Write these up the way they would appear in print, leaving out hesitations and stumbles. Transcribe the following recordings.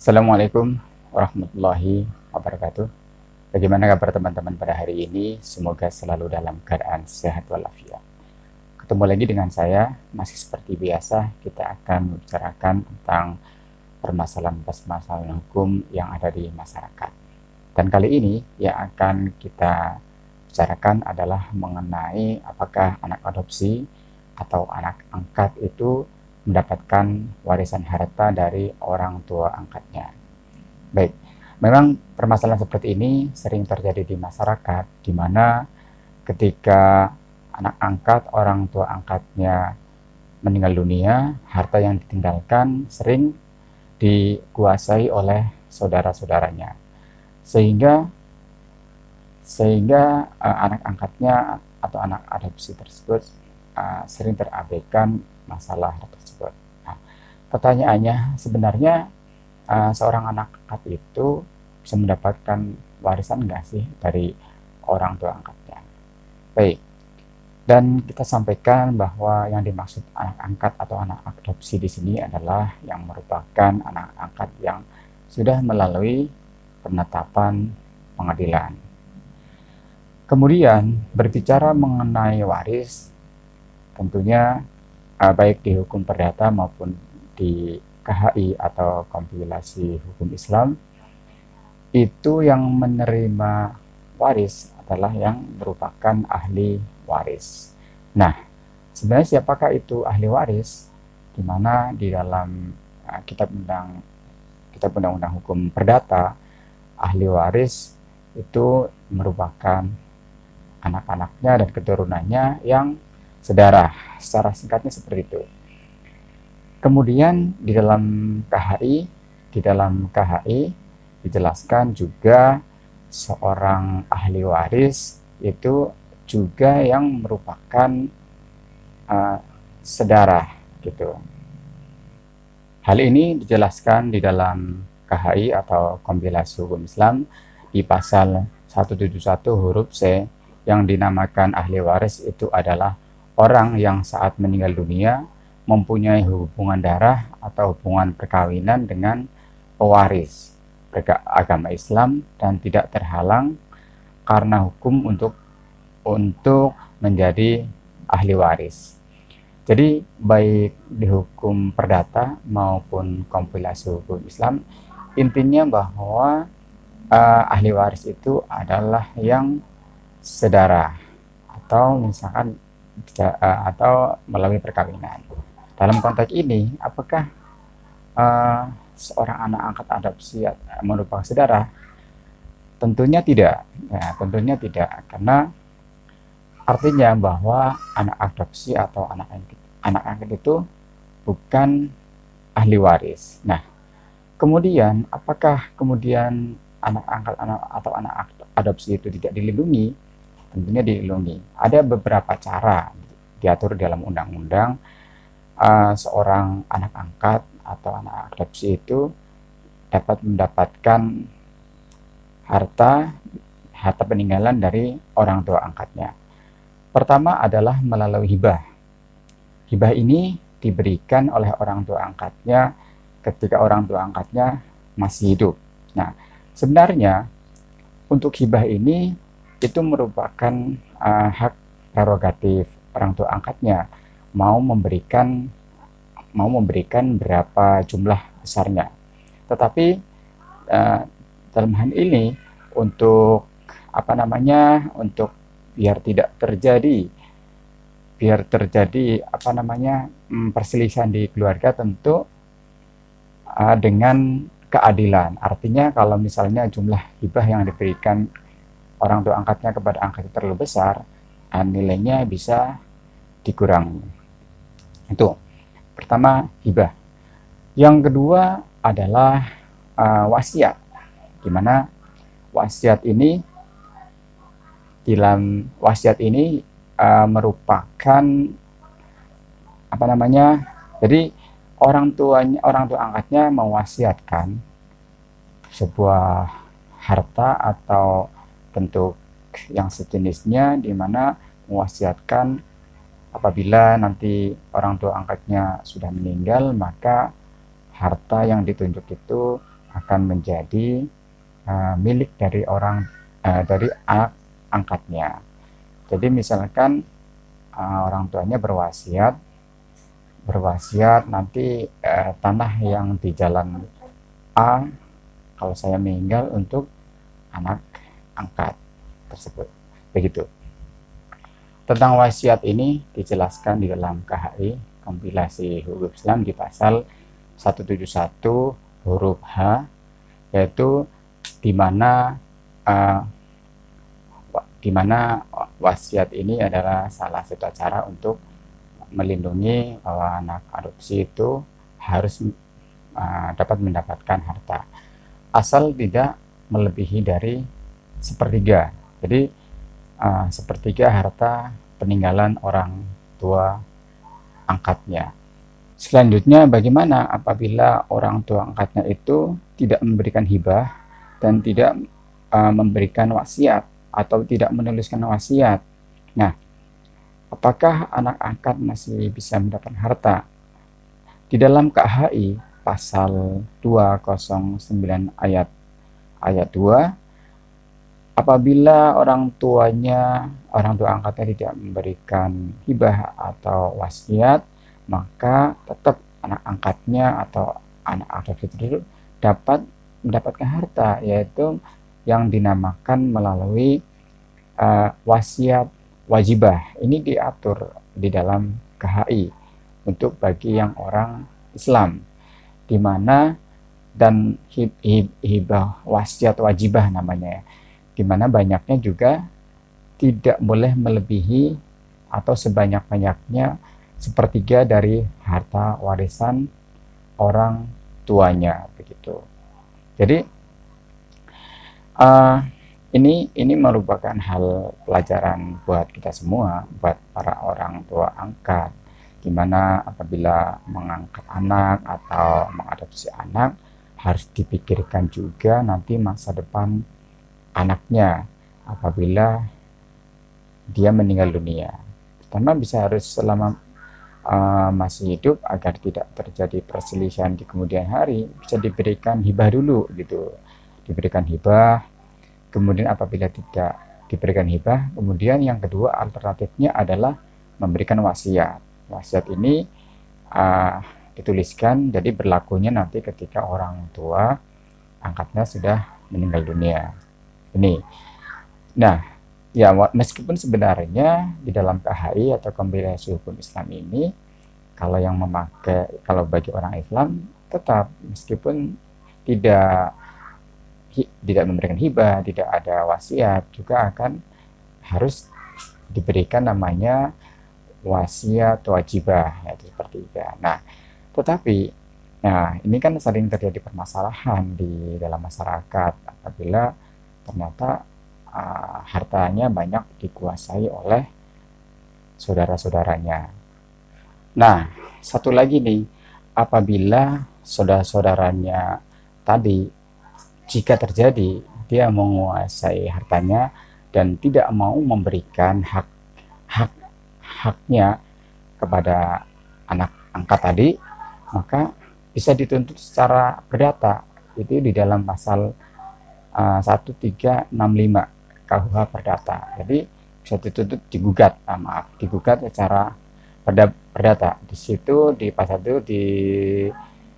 Assalamualaikum warahmatullahi wabarakatuh. Bagaimana kabar teman-teman pada hari ini? Semoga selalu dalam keadaan sehat walafiat. Ketemu lagi dengan saya, masih seperti biasa, kita akan membicarakan tentang permasalahan hukum yang ada di masyarakat. Dan kali ini yang akan kita bicarakan adalah mengenai apakah anak adopsi atau anak angkat itu mendapatkan warisan harta dari orang tua angkatnya. Baik, memang permasalahan seperti ini sering terjadi di masyarakat, di mana ketika anak angkat orang tua angkatnya meninggal dunia, harta yang ditinggalkan sering dikuasai oleh saudara-saudaranya, sehingga anak angkatnya atau anak adopsi tersebut sering terabaikan masalah tersebut. Nah, pertanyaannya sebenarnya seorang anak angkat itu bisa mendapatkan warisan nggak sih dari orang tua angkatnya? Baik, dan kita sampaikan bahwa yang dimaksud anak angkat atau anak adopsi di sini adalah yang merupakan anak angkat yang sudah melalui penetapan pengadilan. Kemudian berbicara mengenai waris, tentunya baik di hukum perdata maupun di KHI atau kompilasi hukum Islam, itu yang menerima waris adalah yang merupakan ahli waris. Nah, sebenarnya siapakah itu ahli waris? Di mana di dalam kitab undang-undang hukum perdata, ahli waris itu merupakan anak-anaknya dan keturunannya yang sedarah, secara singkatnya seperti itu. Kemudian di dalam KHI dijelaskan juga seorang ahli waris itu juga yang merupakan sedarah gitu. Hal ini dijelaskan di dalam KHI atau kompilasi hukum Islam di pasal 171 huruf C yang dinamakan ahli waris itu adalah orang yang saat meninggal dunia mempunyai hubungan darah atau hubungan perkawinan dengan pewaris beragama Islam dan tidak terhalang karena hukum untuk menjadi ahli waris. Jadi baik di hukum perdata maupun kompilasi hukum Islam, intinya bahwa ahli waris itu adalah yang sedarah atau misalkan atau melalui perkawinan. Dalam konteks ini, apakah seorang anak angkat adopsi merupakan saudara? Tentunya tidak. Ya, tentunya tidak, karena artinya bahwa anak adopsi atau anak angkat itu bukan ahli waris. Nah, kemudian apakah kemudian anak angkat atau anak adopsi itu tidak dilindungi? Tentunya dilindungi. Ada beberapa cara diatur dalam undang-undang. Seorang anak angkat atau anak adopsi itu dapat mendapatkan harta peninggalan dari orang tua angkatnya. Pertama adalah melalui hibah. Hibah ini diberikan oleh orang tua angkatnya ketika orang tua angkatnya masih hidup. Nah, sebenarnya untuk hibah ini itu merupakan hak prerogatif orang tua angkatnya mau memberikan berapa jumlah besarnya. Tetapi dalam hal ini untuk untuk biar tidak terjadi perselisihan di keluarga, tentu dengan keadilan. Artinya kalau misalnya jumlah hibah yang diberikan orang tua angkatnya kepada angkatnya terlalu besar, nilainya bisa dikurangi. Itu pertama, hibah. Yang kedua adalah wasiat, di mana dalam wasiat ini merupakan jadi orang tua angkatnya mewasiatkan sebuah harta atau bentuk yang sejenisnya, di mana mewasiatkan apabila nanti orang tua angkatnya sudah meninggal, maka harta yang ditunjuk itu akan menjadi milik dari dari anak angkatnya. Jadi misalkan orang tuanya berwasiat nanti tanah yang di jalan A kalau saya meninggal untuk anak angkat tersebut. Begitu. Tentang wasiat ini dijelaskan di dalam KHI kompilasi hukum Islam di pasal 171 huruf H, yaitu di mana wasiat ini adalah salah satu cara untuk melindungi bahwa anak adopsi itu harus dapat mendapatkan harta asal tidak melebihi dari sepertiga. Jadi sepertiga harta peninggalan orang tua angkatnya. Selanjutnya, bagaimana apabila orang tua angkatnya itu tidak memberikan hibah dan tidak memberikan wasiat atau tidak menuliskan wasiat? Nah, apakah anak angkat masih bisa mendapatkan harta? Di dalam KHI pasal 209 ayat 2, apabila orang tua angkatnya tidak memberikan hibah atau wasiat, maka tetap anak angkatnya atau anak adopsi itu dapat mendapatkan harta, yaitu yang dinamakan melalui wasiat wajibah. Ini diatur di dalam KHI untuk bagi yang orang Islam, di mana dan hibah wasiat wajibah namanya, di mana banyaknya juga tidak boleh melebihi atau sebanyak-banyaknya sepertiga dari harta warisan orang tuanya, begitu. Jadi ini merupakan hal pelajaran buat kita semua, buat para orang tua angkat, dimana apabila mengangkat anak atau mengadopsi anak harus dipikirkan juga nanti masa depan anaknya apabila dia meninggal dunia. Pertama, bisa harus selama masih hidup agar tidak terjadi perselisihan di kemudian hari, bisa diberikan hibah dulu gitu, diberikan hibah. Kemudian apabila tidak diberikan hibah, kemudian yang kedua alternatifnya adalah memberikan wasiat. Wasiat ini dituliskan, jadi berlakunya nanti ketika orang tua angkatnya sudah meninggal dunia. Ini. Nah, ya meskipun sebenarnya di dalam KHI atau kompilasi hukum Islam ini, kalau bagi orang Islam tetap meskipun tidak memberikan hibah, tidak ada wasiat, juga akan harus diberikan namanya wasiat wajibah, yaitu seperti itu. Nah, tetapi ini kan sering terjadi permasalahan di dalam masyarakat apabila ternyata hartanya banyak dikuasai oleh saudara-saudaranya. Nah, satu lagi nih, apabila saudara-saudaranya tadi, jika terjadi dia menguasai hartanya dan tidak mau memberikan haknya kepada anak angkat tadi, maka bisa dituntut secara perdata. Itu di dalam pasal 1365 KUH Perdata. Jadi bisa dituntut digugat secara perdata. Di situ di pasal itu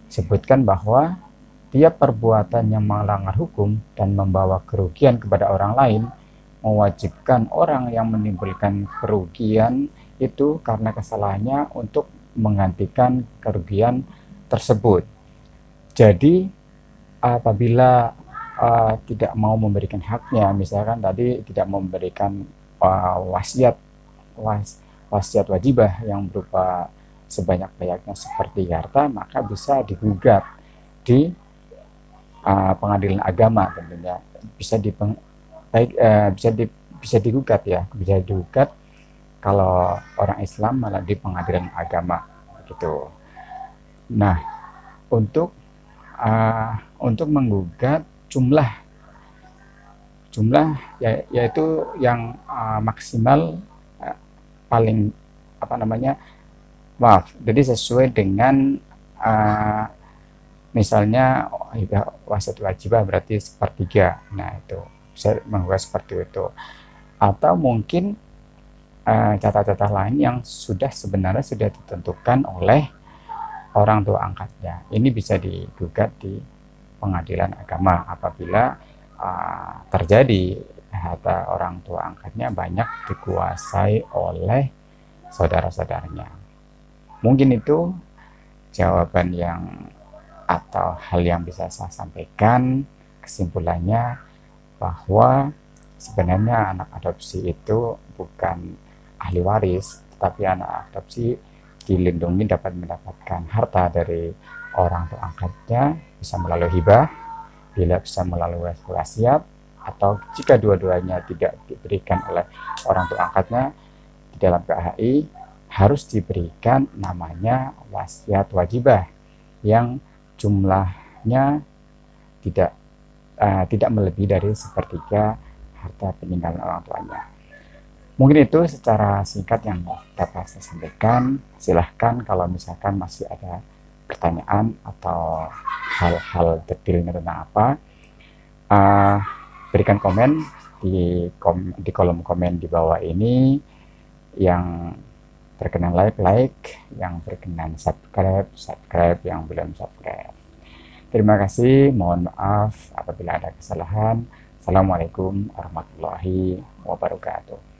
disebutkan bahwa tiap perbuatan yang melanggar hukum dan membawa kerugian kepada orang lain mewajibkan orang yang menimbulkan kerugian itu karena kesalahannya untuk menggantikan kerugian tersebut. Jadi apabila tidak mau memberikan haknya, misalkan tadi tidak memberikan wasiat wajibah yang berupa sebanyak-banyaknya seperti harta, maka bisa digugat di pengadilan agama tentunya. Bisa digugat kalau orang Islam malah di pengadilan agama begitu. Nah, untuk menggugat jumlah yaitu yang maksimal paling jadi sesuai dengan Misalnya hibah wasiat wajibah berarti sepertiga. Nah, itu bisa mengubah seperti itu. Atau mungkin catatan lain yang sebenarnya sudah ditentukan oleh orang tua angkatnya. Ini bisa digugat di pengadilan agama apabila terjadi harta orang tua angkatnya banyak dikuasai oleh saudara-saudaranya. Mungkin itu jawaban yang atau hal yang bisa saya sampaikan. Kesimpulannya bahwa sebenarnya anak adopsi itu bukan ahli waris, tetapi anak adopsi dilindungi dapat mendapatkan harta dari orang tua angkatnya, bisa melalui hibah, bila bisa melalui wasiat, atau jika dua-duanya tidak diberikan oleh orang tua angkatnya, di dalam KHI harus diberikan namanya wasiat wajibah yang jumlahnya tidak melebihi dari sepertiga harta peninggalan orang tuanya. Mungkin itu secara singkat yang dapat saya sampaikan. Silahkan kalau misalkan masih ada pertanyaan atau hal-hal detailnya tentang apa, berikan komen di kolom komen di bawah ini. Yang berkenan like, yang berkenan subscribe, yang belum subscribe. Terima kasih, mohon maaf apabila ada kesalahan. Assalamualaikum warahmatullahi wabarakatuh.